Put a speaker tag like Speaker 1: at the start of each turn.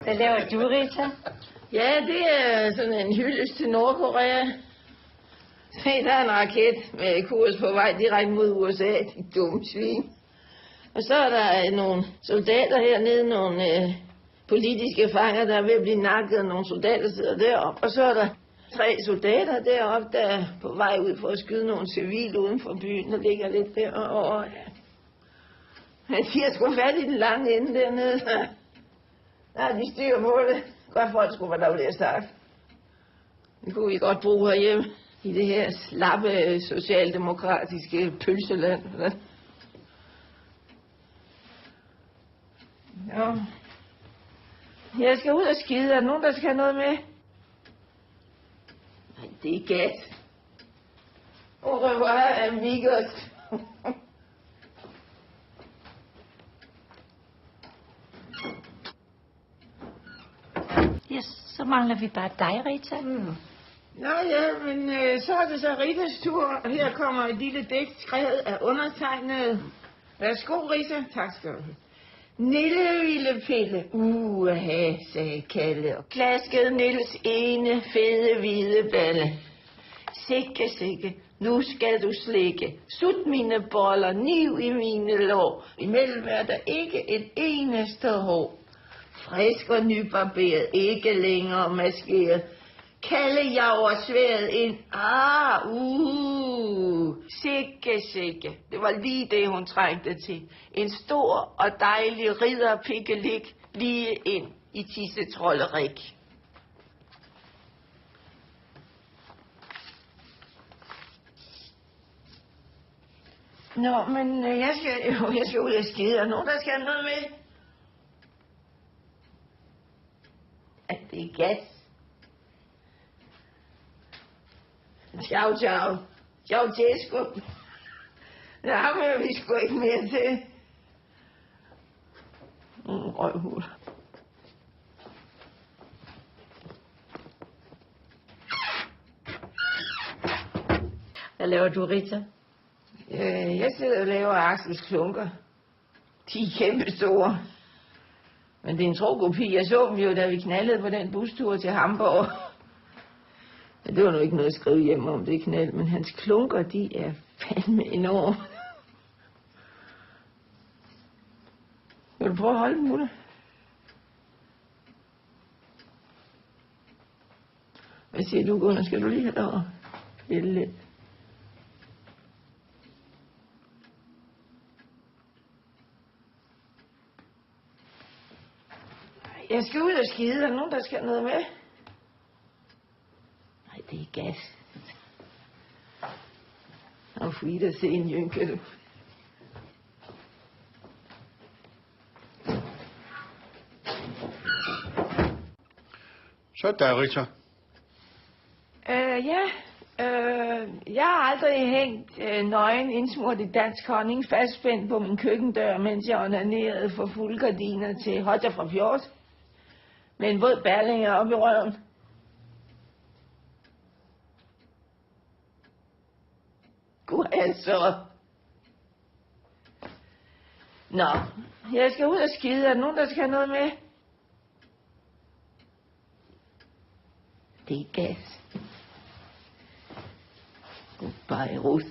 Speaker 1: Hvad laver du, Rita?
Speaker 2: Ja, det er sådan en hyldest til Nordkorea. Se, der er en raket med kurs på vej direkte mod USA, de dumme svin. Og så er der nogle soldater hernede, nogle politiske fanger, der er ved at blive nakket, og nogle soldater sidder deroppe. Og så er der 3 soldater deroppe, der er på vej ud for at skyde nogle civile uden for byen, der ligger lidt derovre. Men de har sgu fat i den lange ende dernede. Der er de styr på det. Godt folk skulle være dårligt at starte. Det kunne vi godt bruge herhjemme i det her slappe socialdemokratiske pølseland. Ja. Jeg skal ud og skide. Er der nogen, der skal have noget med? Nej, det er gas. Au revoir, amigos.
Speaker 1: Ja, så mangler vi bare dig, Rita.
Speaker 2: Nå ja, men så er det så Ritas tur. Her kommer et lille digt skrevet af undertegnet. Værsgo, Rita. Tak skal du have. Nille ville pille, sagde Kalle, og klaskede Nils ene fede hvide balle. Sikke, nu skal du slikke, sut mine boller, niv i mine lår, imellem er der ikke et eneste hår. Frisk og nybarberet, ikke længere maskeret, Kalle jager sværet ind, sikke, det var lige det, hun trængte til. En stor og dejlig ridderpikkelik lige ind i tissetrollerik. Nå, men jeg skal ud og skide. Er nogen, der skal have noget med? At det er gas. Ciao. Ciao, Tjesko. Der har vi sgu ikke mere til. Røvhul.
Speaker 1: Hvad laver du, Rita?
Speaker 2: Jeg sidder og laver Axels klunker. De er kæmpe store. Men det er en trokopi. Jeg så dem jo, da vi knaldede på den bustur til Hamburg. Ja, det var nu ikke noget at skrive hjem om det knald, men hans klunker, de er fandme enorme. Vil du prøve at holde dem, Ulla? Hvad siger du, Gunnar? Skal du lige have derovre? Lidt. Jeg skal ud og skide. Er der nogen, der skal have noget med? Nej, det er gas. Og Frida, se en jynke, du.
Speaker 3: Så der, Rita.
Speaker 2: Jeg har aldrig hængt nøgen indsmurt i dansk honning fastspændt på min køkkendør, mens jeg onanerede for fulde gardiner til Hodja fra Fjord. Med en våd bærlinger op i røven. Gud, altså. Nå, jeg skal ud og skide. Er der nogen, der skal have noget med? Det er gas. Goodbye, Ruth.